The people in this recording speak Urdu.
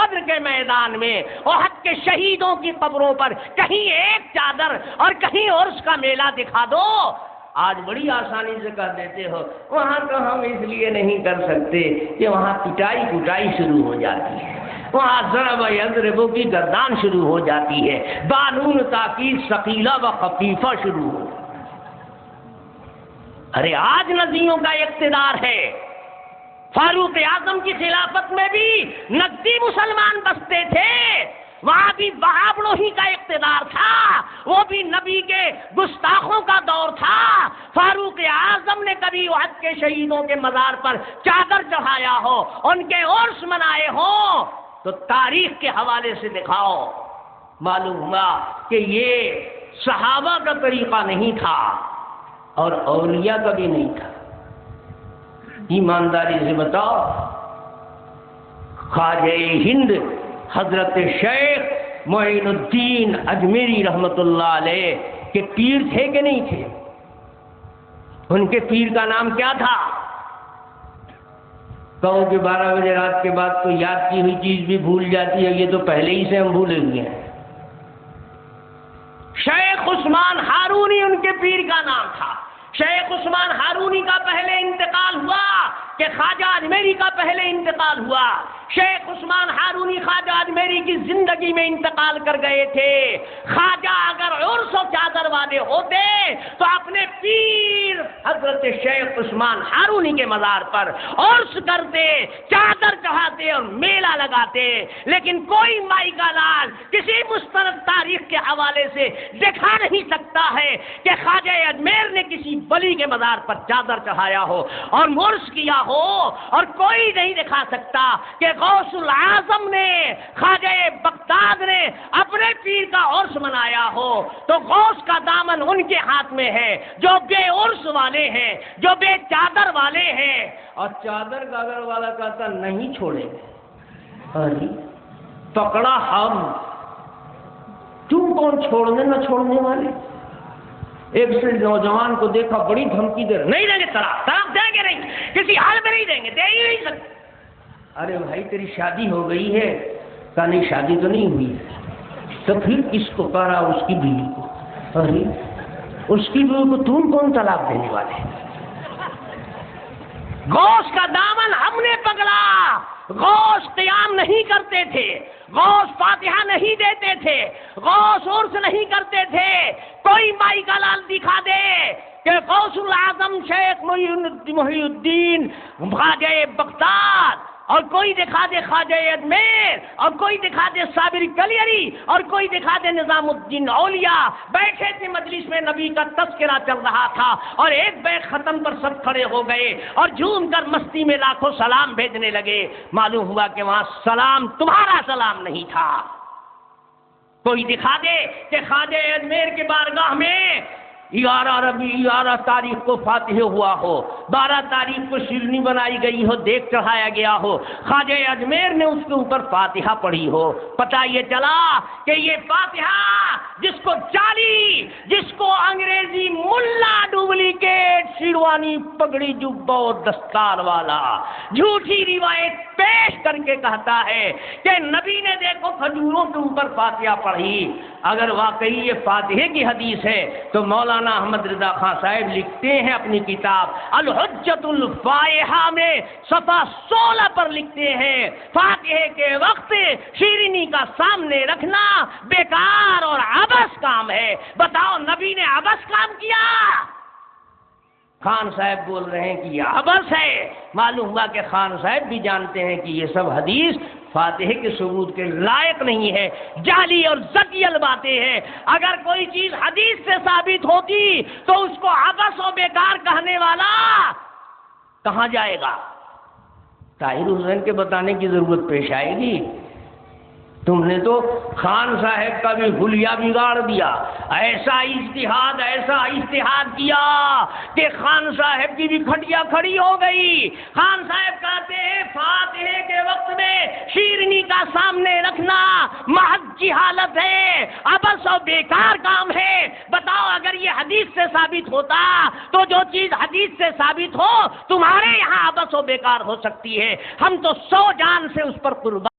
بدر کے میدان میں، احد کے شہیدوں کی قبروں پر کہیں ایک چادر اور کہیں عرس کا میلہ دکھا دو، آج بڑی آسانی سے کر دیتے ہو وہاں تو ہم اس لیے نہیں کر سکتے کہ وہاں پٹائی کٹائی شروع ہو جاتی ہے، وہاں ضرب یضرب کی گردان شروع ہو جاتی ہے، بانون تاکید ثقیلہ و خفیفہ شروع ہو۔ ارے آج نزیوں کا اقتدار ہے، فاروق اعظم کی خلافت میں بھی نقدی مسلمان بستے تھے، وہاں بھی بہاوڑوں ہی کا اقتدار تھا، وہ بھی نبی کے گستاخوں کا دور تھا۔ فاروق اعظم نے کبھی احد کے شہیدوں کے مزار پر چادر چڑھایا ہو، ان کے عرس منائے ہوں تو تاریخ کے حوالے سے دکھاؤ، معلوم ہوا کہ یہ صحابہ کا طریقہ نہیں تھا اور اولیاء کا بھی نہیں تھا۔ ایمانداری سے بتاؤ، خواجہ ہند حضرت شیخ معین الدین اجمیری رحمت اللہ علیہ کے پیر تھے کہ نہیں تھے؟ ان کے پیر کا نام کیا تھا؟ کہو کہ 12 بجے رات کے بعد تو یاد کی ہوئی چیز بھی بھول جاتی ہے، یہ تو پہلے ہی سے ہم بھولے ہوئے ہیں۔ شیخ عثمان ہارونی ان کے پیر کا نام تھا۔ شیخ عثمان ہارونی کا پہلے انتقال ہوا کہ خواجہ اجمیری کا پہلے انتقال ہوا۔ شیخ عثمان ہارونی خواجہ اجمیری کی زندگی میں انتقال کر گئے تھے۔ خواجہ اگر عرس و چادر والے ہوتے تو اپنے پیر حضرت شیخ عثمان ہارونی کے مزار پر عرس کرتے، چادر چڑھاتے اور میلہ لگاتے، لیکن کوئی مائی کا لال کسی مستند تاریخ کے حوالے سے دکھا نہیں سکتا ہے کہ خواجہ اجمیر نے کسی ولی کے مزار پر چادر چڑھایا ہو اور عرس کیا ہو، اور کوئی نہیں دکھا سکتا کہ غوث العظم نے، خواجہ بغداد نے اپنے پیر کا عرس منایا ہو۔ تو غوث کا دامن ان کے ہاتھ میں ہے جو بے عرس والے ہیں، جو بے چادر والے ہیں، اور چادر گاگر والا کہتا نہیں چھوڑیں گے، ارے پکڑا ہم، تم کون چھوڑنے نہ چھوڑنے والے؟ ایک سے نوجوان کو دیکھا بڑی دھمکی دے رہا، نہیں دیں گے طلاق دیں گے نہیں، کسی حال میں نہیں دیں گے، دے ہی نہیں سکتے۔ ارے بھائی تیری شادی ہو گئی ہے؟ کہا نہیں شادی تو نہیں ہوئی ہے۔ تو پھر کس کو کرا؟ اس کی بیوی کو۔ ارے اس کی بیوی کو تم کون طلاق دینے والے؟ غوث کا دامن ہم نے پکڑا۔ غوث قیام نہیں کرتے تھے، غوث فاتحہ نہیں دیتے تھے، غوث عرس نہیں کرتے تھے۔ کوئی مائی کا لال دکھا دے کہ غوث العظم شیخ محی الدین خواجہ بغداد، اور کوئی دکھا دے خواجہ اجمیر، اور کوئی دکھا دے صابر کلیری، اور کوئی دکھا دے نظام الدین اولیاء بیٹھے تھے مجلس میں، نبی کا تذکرہ چل رہا تھا اور ایک بیگ ختم پر سب کھڑے ہو گئے اور جھوم کر مستی میں لاکھوں سلام بھیجنے لگے۔ معلوم ہوا کہ وہاں سلام تمہارا سلام نہیں تھا۔ کوئی دکھا دے کہ خواجہ اجمیر کے بارگاہ میں 11 تاریخ کو فاتح ہوا ہو، 12 تاریخ کو شیرنی بنائی گئی ہو، دیگ چڑھایا گیا ہو، خواجہ اجمیر نے اس کے اوپر فاتحہ پڑھی ہو۔ پتہ یہ چلا کہ یہ فاتحہ جس کو جعلی، جس کو انگریزی ملا ڈپلیکیٹ شیروانی پگڑی جبہ اور دستار والا جھوٹی روایت پیش کر کے کہتا ہے کہ نبی نے دیکھو کھجوروں کے اوپر فاتحہ پڑھی، اگر واقعی یہ فاتحے کی حدیث ہے تو مولانا احمد رضا خان صاحب لکھتے ہیں اپنی کتاب الحجت الفائحہ میں صفحہ 16 پر لکھتے ہیں فاتحے کے وقت شیرینی کا سامنے رکھنا بیکار اور عبث کام ہے۔ بتاؤ نبی نے عبث کام کیا؟ خان صاحب بول رہے ہیں کہ یہ عبث ہے۔ معلوم ہوا کہ خان صاحب بھی جانتے ہیں کہ یہ سب حدیث فاتحے کے ثبوت کے لائق نہیں ہے، جعلی اور زکیل باتیں ہیں۔ اگر کوئی چیز حدیث سے ثابت ہوتی تو اس کو عبث و بیکار کہنے والا کہاں جائے گا؟ طاہر حسین کے بتانے کی ضرورت پیش آئے گی؟ تم نے تو خان صاحب کا بھی حلیہ بگاڑ دیا، ایسا اجتہاد کیا کہ خان صاحب کی بھی کھٹیا کھڑی ہو گئی۔ خان صاحب کہتے ہیں فاتحے کے وقت میں شیرنی کا سامنے رکھنا محض جہالت ہے، عبث و بیکار کام ہے۔ بتاؤ اگر یہ حدیث سے ثابت ہوتا تو جو چیز حدیث سے ثابت ہو تمہارے یہاں عبث و بیکار ہو سکتی ہے، ہم تو 100 جان سے اس پر قربان